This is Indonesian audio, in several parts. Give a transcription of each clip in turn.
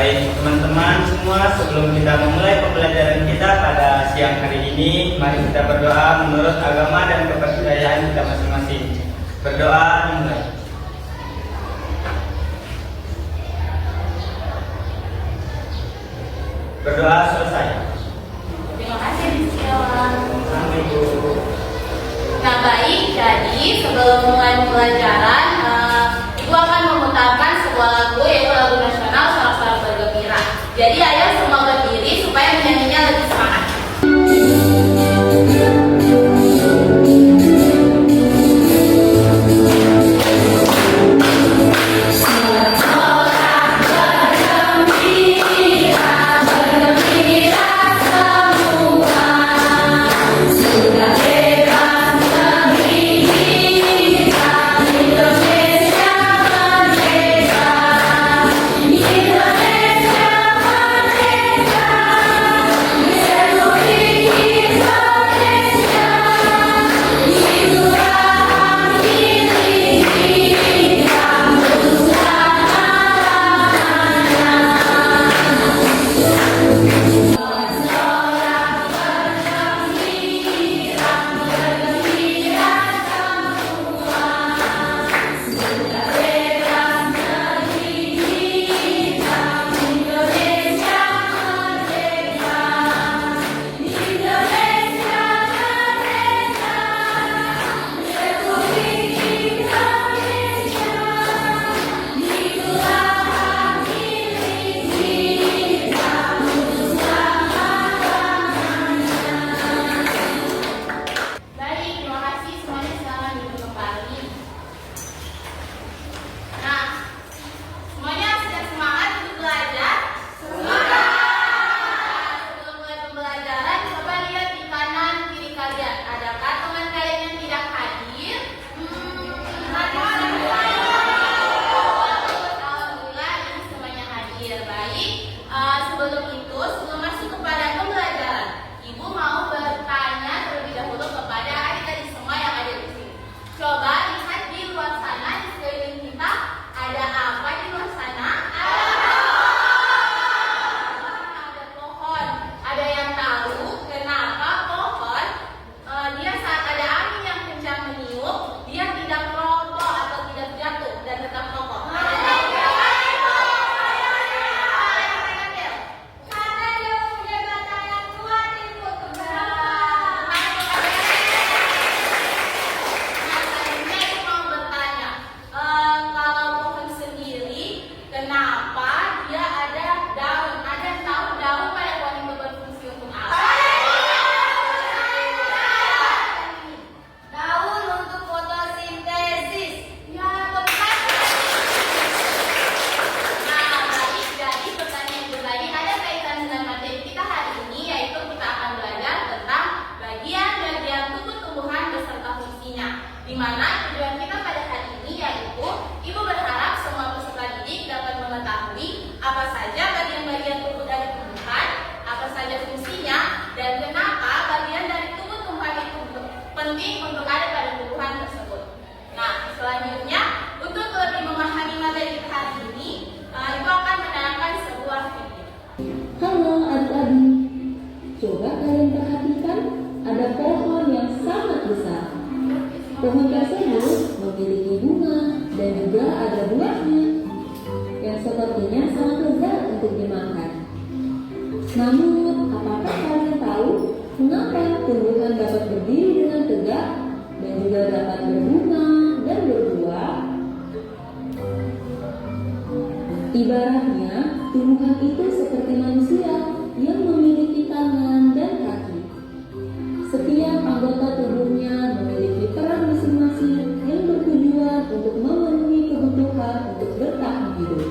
Baik teman-teman semua, sebelum kita memulai pembelajaran kita pada siang hari ini, mari kita berdoa menurut agama dan kepercayaan kita masing-masing. Berdoa dimulai. Berdoa selesai. Terima kasih Rizky Allah. Sampai jumpa. Nah baik, jadi sebelum mulai pembelajaran, Ibu akan memutarkan sebuah lagu, yaitu lagu nasional Sorak-Sorak Bergembira. Jadi ayo semua berdiri supaya menyanyinya lebih semangat. Di mana tujuan kita pada hari ini yaitu Ibu berharap semua peserta didik dapat mengetahui apa saja bagian-bagian tubuh dari tumbuhan, apa saja fungsinya, dan kenapa bagian dari tubuh tumbuhan itu penting untuk ada pada tumbuhan tersebut. Nah, selanjutnya untuk lebih memahami materi kita hari ini, Ibu akan menayangkan sebuah video. Halo adik-adik, coba kalian perhatikan ada pohon yang sangat besar. Pohon tersebut memiliki bunga dan juga ada buahnya yang sepertinya sangat lezat untuk dimakan. Namun, apakah kalian tahu mengapa tumbuhan dapat berdiri dengan tegak dan juga dapat berbunga dan berbuah? Ibaratnya, tumbuhan itu seperti manusia yang memiliki tangan dan kaki. Setiap anggota tubuhnya memiliki peran masing-masing yang bertujuan untuk memenuhi kebutuhan untuk bertahan hidup.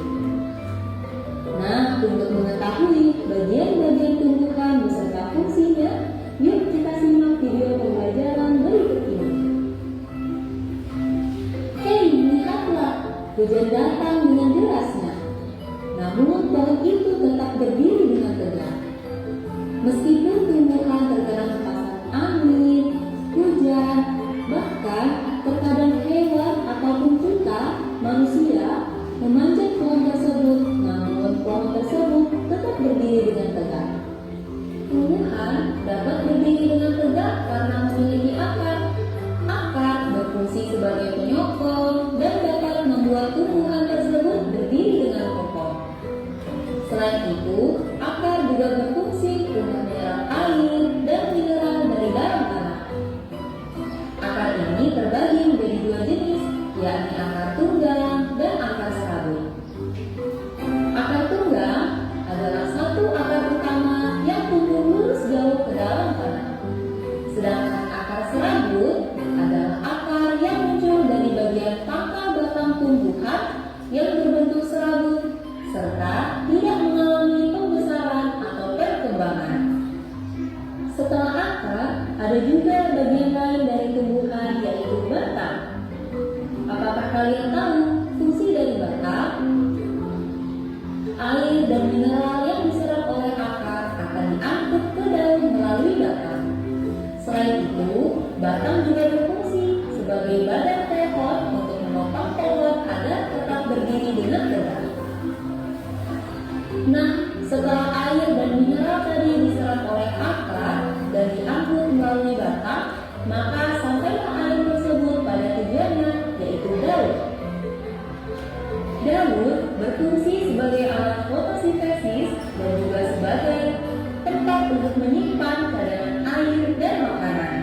Nah, untuk mengetahui bagian-bagian tumbuhan beserta fungsinya, yuk kita simak video pembelajaran berikut ini. Hei, lihatlah, hujan datang dengan derasnya. Namun pohon itu tetap berdiri dengan tegak. Meskipun tumbuhan terkadang terpaksa angin, hujan, bahkan terkadang hewan ataupun kita, manusia, memanjat pohon tersebut, namun pohon tersebut dapat berdiri dengan tegak karena memiliki akar. Akar berfungsi sebagai penyokong dan dapat membuat tumbuhan tersebut berdiri dengan kokoh. Selain itu, akar juga berfungsi untuk menyerap air dan mineral dari dalam tanah. Akar ini terbagi menjadi dua jenis, yakni akar tunggang dan akar serabut. Akar tunggang adalah satu akar utama yang tumbuh lurus jauh ke dalam tanah. Sedangkan akar serabut adalah akar yang muncul dari bagian pangkal batang tumbuhan yang berbentuk serabut serta tidak mengalami pembesaran atau perkembangan. Setelah akar, ada juga bagian lain dari tumbuhan yaitu batang. Apakah kalian tahu fungsi dari batang? Air dan mineral yang diserap oleh akar akan diangkut ke daun melalui batang. Selain itu, batang juga berfungsi sebagai badan pohon untuk menopang pohon agar tetap berdiri dengan tegak. Nah, setelah air dan mineral tadi diserap oleh akar dan diangkut melalui batang, maka sampailah air tersebut pada tujuannya, yaitu daun. Daun berfungsi sebagai alat fotosintesis dan juga sebagai tempat untuk menyimpan cadangan air dan makanan.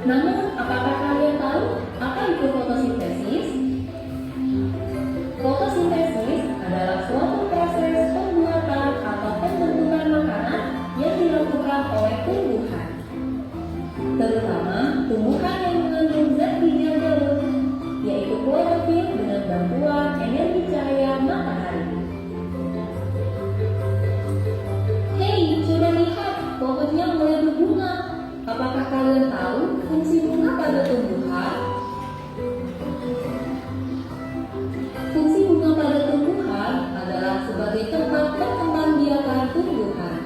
Namun, apakah kalian tahu apa itu fotosintesis? Fotosintesis adalah suatu proses pembuatan atau pembentukan makanan yang dilakukan oleh tumbuhan, terutama tumbuhan yang mengandung zat hijau daun, yaitu klorofil dengan bantuan energi cahaya matahari. Hei, coba lihat, pohonnya mulai berbunga. Apakah kalian tahu fungsi bunga pada tumbuhan? Fungsi bunga pada tumbuhan adalah sebagai tempat perkembangbiakan tumbuhan.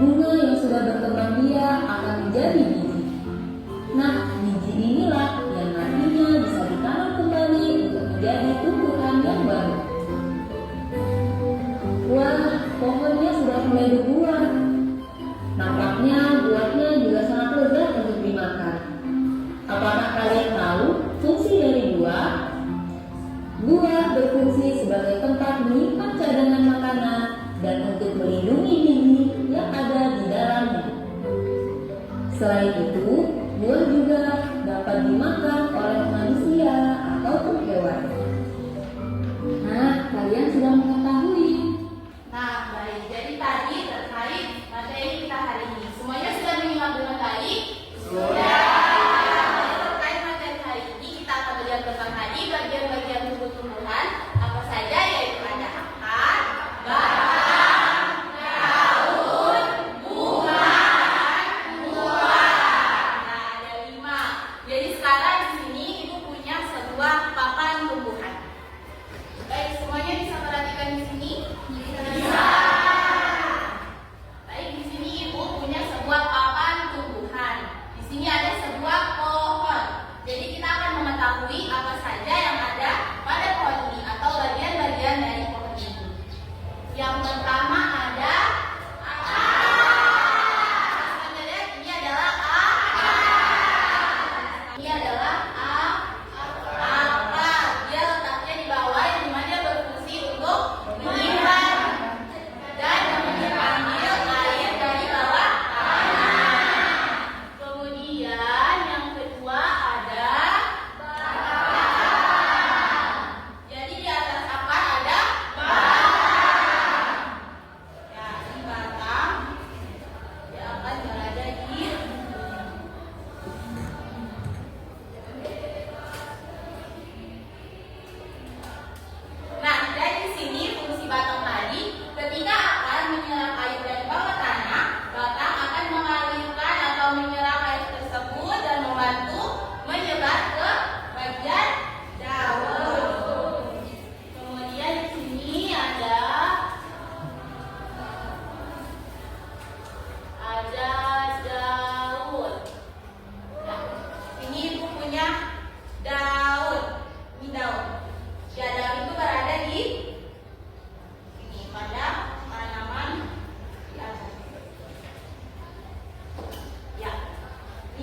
Bunga yang sudah berkembang biak akan menjadi biji. Nah, biji inilah yang nantinya bisa ditanam kembali untuk menjadi tumbuhan yang baru. Wah, pohonnya sudah mulai berbuah. Nampaknya buahnya juga sangat lezat untuk dimakan. Apakah kalian tahu fungsi dari buah? Buah berfungsi sebagai tempat menyimpan cadangan makanan dan untuk melindungi biji yang ada di dalamnya. Selain itu, buah juga dapat dimakan oleh manusia ataupun hewan. Nah, kalian sudah mengetahui. Nah, baik. Jadi tadi terkait materi kita hari ini. Semuanya sudah menyimak dengan baik? Sudah. Terkait materi hari ini, kita akan belajar tentang tadi bagian-bagian tumbuh-tumbuhan. Apa saja, yaitu ada akar, batang, daun, bunga, dan buah. Nah, ada 5. Jadi sekarang di sini Ibu punya sebuah papan tumbuhan. Baik, semuanya bisa perhatikan di sini? Bisa. Baik, di sini Ibu punya sebuah papan tumbuhan. Di sini ada sebuah pohon. Jadi kita akan mengetahui apa saja yang ada pada pohon ini atau bagian-bagian dari pohon ini. Yang pertama ada akar. Anda lihat ini adalah akar. Ini adalah akar. Dia letaknya di bawah yang dimana dia berfungsi untuk menyimpan dan mengambil air dari bawah tanah. Kemudian yang kedua ada batang. Jadi di atas akar ada batang.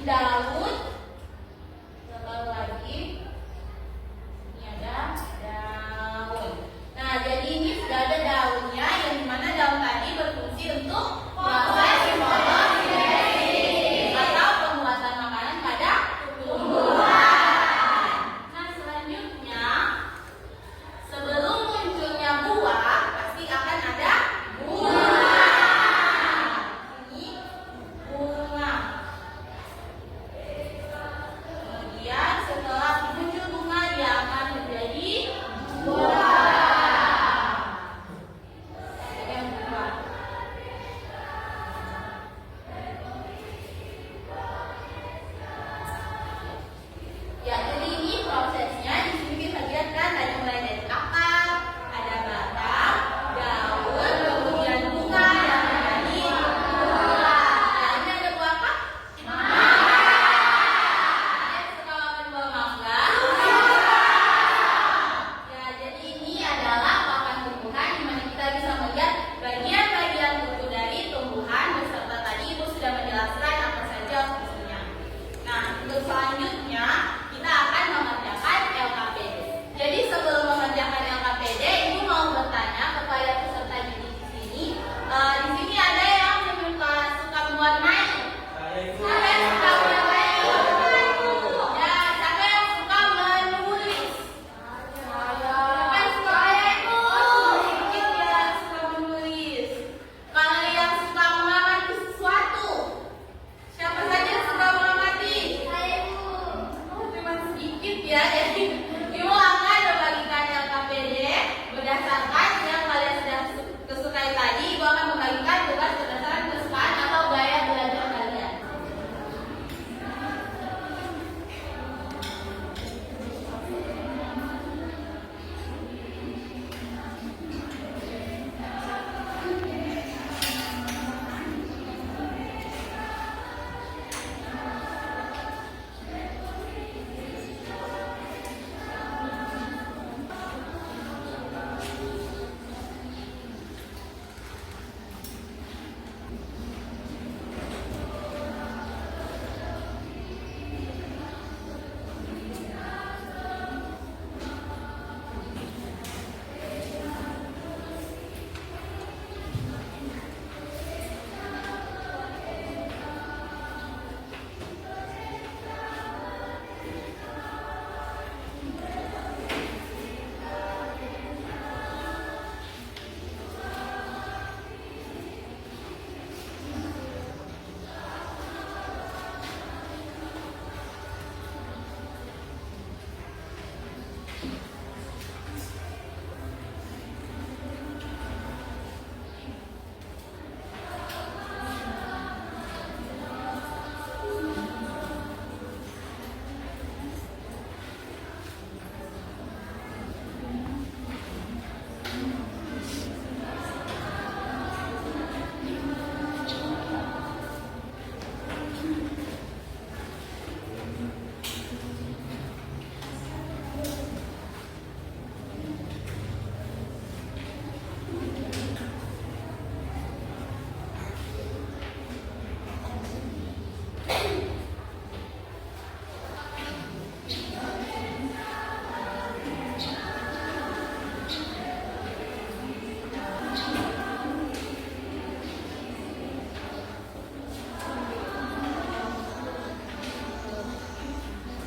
daun. Lalu lagi ini ada daun. Nah, jadi ini sudah ada daunnya, yang dimana daun tadi berfungsi untuk proses fotosintesa atau pembuatan makanan pada tumbuhan. Nah, selanjutnya sebelum munculnya buah pasti akan ada bunga. Ini bunga. Kemudian setelah muncul bunga dia akan menjadi buah. Yang buah. Ya, jadi ini prosesnya. Di sini kita lihat kan ada mulai dari akar, ada batang, daun, kemudian bunga yang menjadi buah. Nah, ini ada buah apa? Mangga. Kalian suka makan buah mangga? Ya, jadi ini adalah pakan tumbuhan di mana kita bisa melihat bagian-bagian tubuh dari tumbuhan beserta tadi Ibu sudah menjelaskan apa saja fungsinya. Nah, untuk selanjutnya kita akan mengerjakan LKPD. Jadi sebelum mengerjakan LKPD, Ibu mau bertanya kepada peserta didik di sini. Di sini ada yang suka membuat main. Siapa yang suka membuat main? Ya, siapa yang suka menulis? Siapa yang suka kayak itu? Sedikit ya suka menulis. Kalau yang suka mengamati sesuatu, siapa saja yang suka mengamati? Oh, cuma sedikit ya. Jadi Ibu akan membagikan LKPD berdasarkan yang kalian sudah kesukai tadi. Ibu akan membagikan tugas berdasarkan kesukaan atau gaya belajar kalian.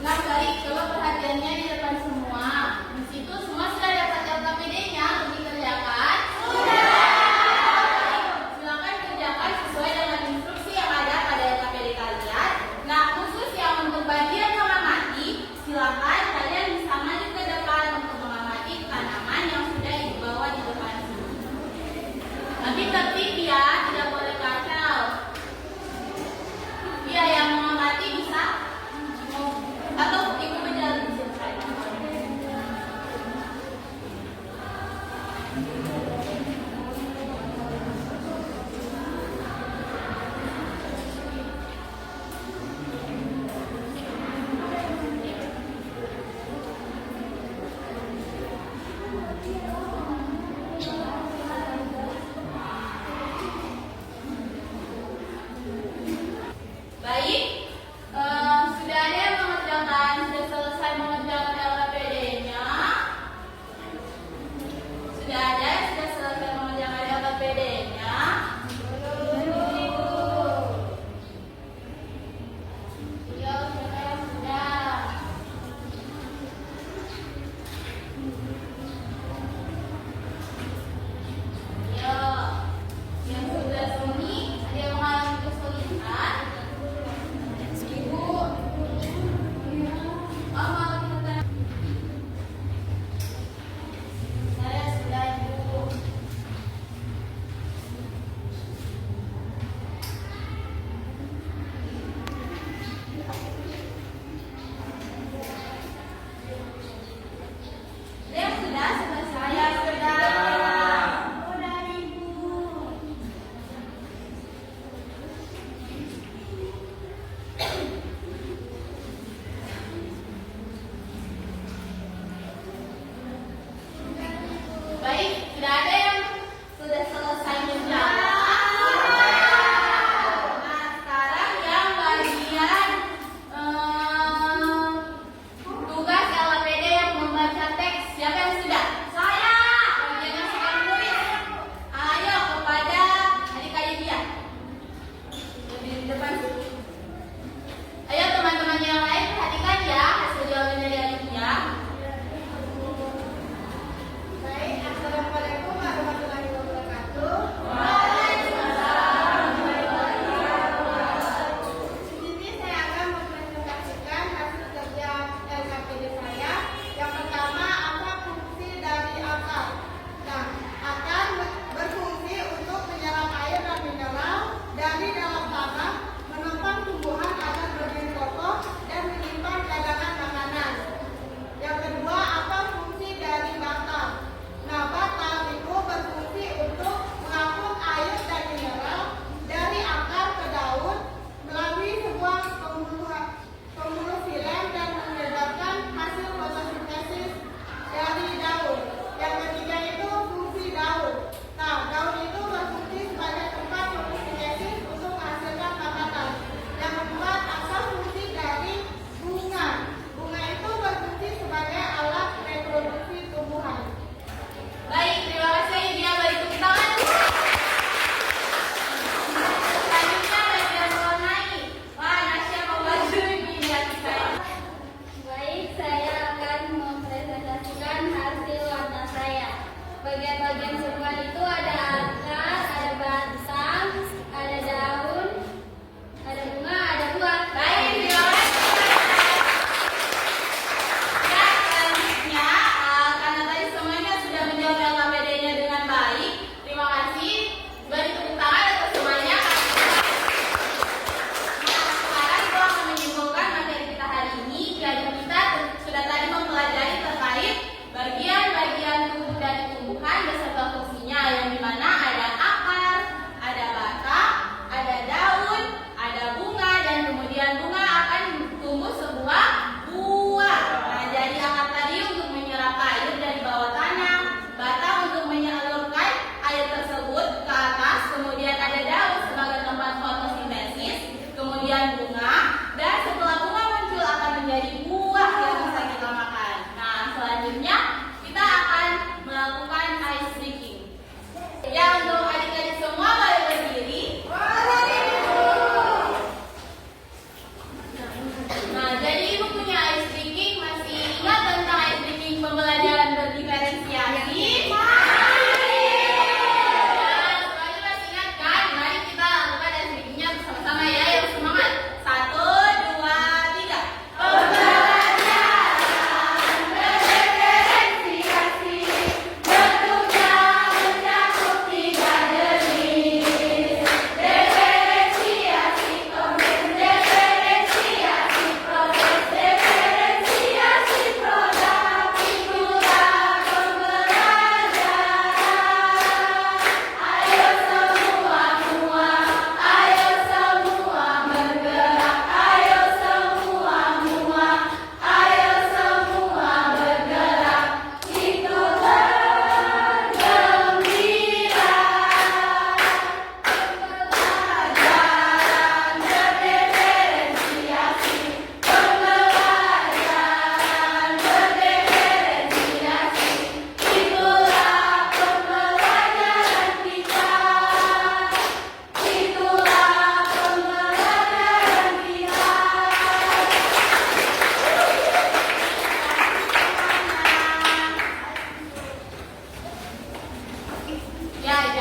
Nah, baik, coba perhatiannya di depan semua. Di situ semua sudah dapat LKPD-nya, lebih dikerjakan? Sudah. Silakan kerjakan sesuai dengan instruksi yang ada pada LKPD kalian. Nah, khusus yang untuk bagian mengamati, silakan kalian bisa maju ke depan untuk mengamati tanaman yang sudah dibawa di depan sini. Tapi tertib ya, tidak boleh kacau. Iya, yang mengamati bisa atau Ibu berjalan di sini.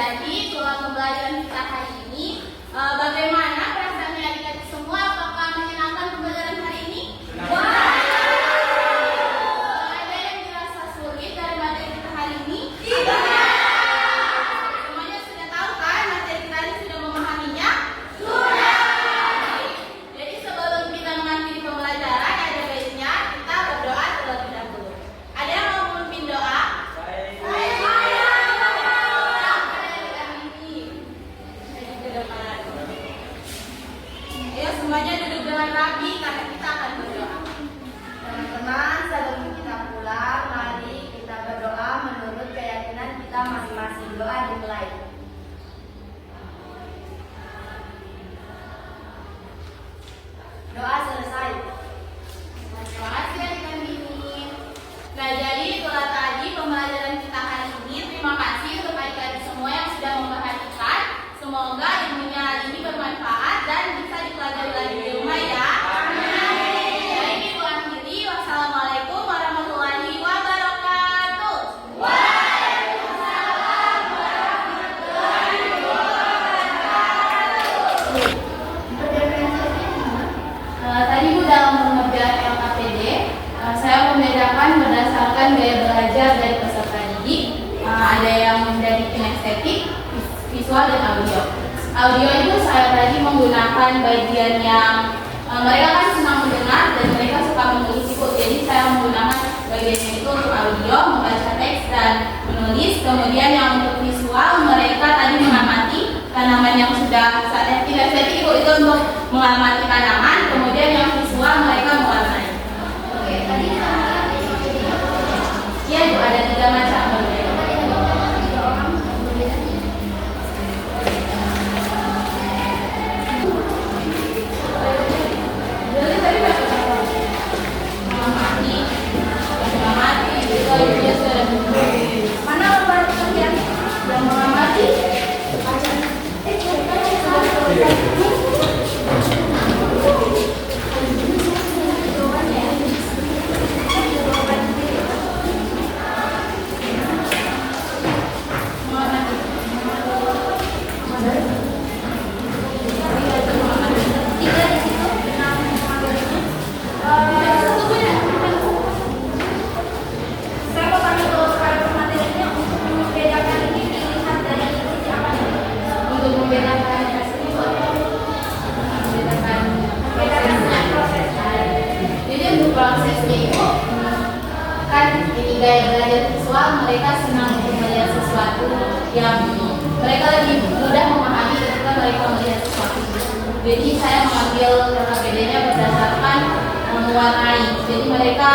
jadi soal pembelajaran kita hari ini, bagaimana perasaannya adik-adik semua? Apakah menyenangkan pembelajaran hari ini? Ada yang dirasa sulit dari materi kita hari ini? Tidak. Semuanya sudah tahu kan materi kita ini, sudah memahaminya? Sudah. Jadi sebelum kita mengakhiri pembelajaran, ada baiknya kita berdoa terlebih dahulu. Ada yang mau memimpin doa? Ayo semuanya duduk dengan rapi karena kita akan berdoa. Teman-teman, sebelum kita pulang, mari kita berdoa menurut keyakinan kita masing-masing. Doa dimulai. Doa selesai. Terima kasih adik-adik. Nah, jadi itulah tadi pembelajaran kita hari ini. Terima kasih untuk adik-adik semua yang sudah memperhatikan. Semoga ilmunya hari ini bermanfaat dan bisa dipelajari lagi di rumah ya. Baik, ibu akhiri. Wassalamualaikum warahmatullahi wabarakatuh. Tadi Bu dalam pengerjaan LKPD, saya membedakan berdasarkan gaya belajar dari peserta didik. Ada yang dari kinestetik, visual dan audio. Audio itu saya tadi menggunakan bagian yang mereka kan senang mendengar dan mereka suka menulis itu. Jadi saya menggunakan bagiannya itu untuk audio, membaca teks dan menulis. Kemudian yang untuk visual mereka tadi mengamati tanaman yang sudah saya kinestetik itu untuk mengamati tanaman. Kemudian yang visual mereka mewarnai. Oke, tadi Iya Bu, ada 3 macam berbeda. mana lembar kalian Yang mengamati saya mau tanya dulu soal materinya untuk membedakan ini dilihat dari sisi apa nih? untuk membedakan hasil itu membedakan Proses. Jadi untuk prosesnya itu kan ini gaya belajar visual, mereka senang untuk melihat sesuatu yang mereka lebih mudah memahami ketika mereka melihat sesuatu. Jadi saya mengambil KPD-nya berdasarkan mewarnai. Jadi mereka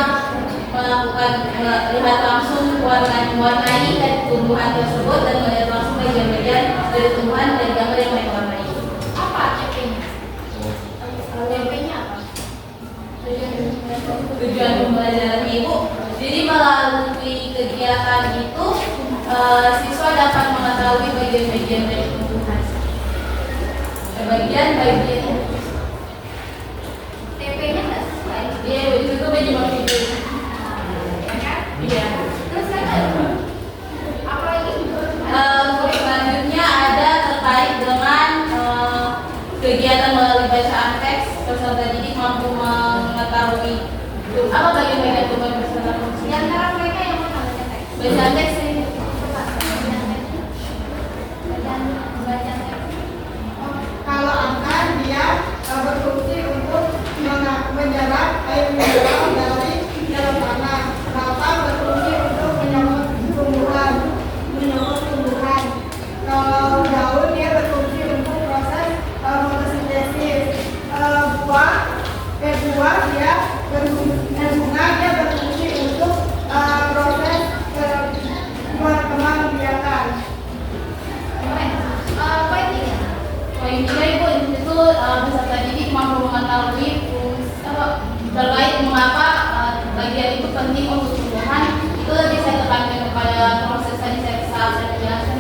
melakukan melihat langsung mewarnai dari tumbuhan tersebut dan melihat langsung bagian-bagian dari tumbuhan dari gambar yang mereka warnai. Apa CP-nya? CP-nya apa? Tujuan pembelajaran Ibu, jadi melalui kegiatan itu siswa dapat mengetahui bagian-bagian dari tumbuhan. Bagian-bagian TP-nya nggak sesuai. dia itu tuh baju video. Iya. Terus ada apa lagi? Untuk selanjutnya ada terkait dengan kegiatan melalui bacaan teks. Peserta didik mampu mengetahui apa bagian-bagian tumbuhan beserta fungsi. Di antara mereka yang mana baca teks? Bacaan teks ini. Kalau akan dia berfungsi untuk menyerap air mineral dari dalam tanah. Rata berfungsi untuk menyemprot tumbuhan. Kalau daun dia berfungsi untuk proses fotosintesis. Buah dia bunga dia berfungsi untuk proses perkembangan biakan. Poin 3. Poin 3 itu peserta didik mampu mengetahui terkait mengapa bagian itu penting untuk tumbuhan. Itu lebih saya tekankan kepada proses tadi saya jelaskan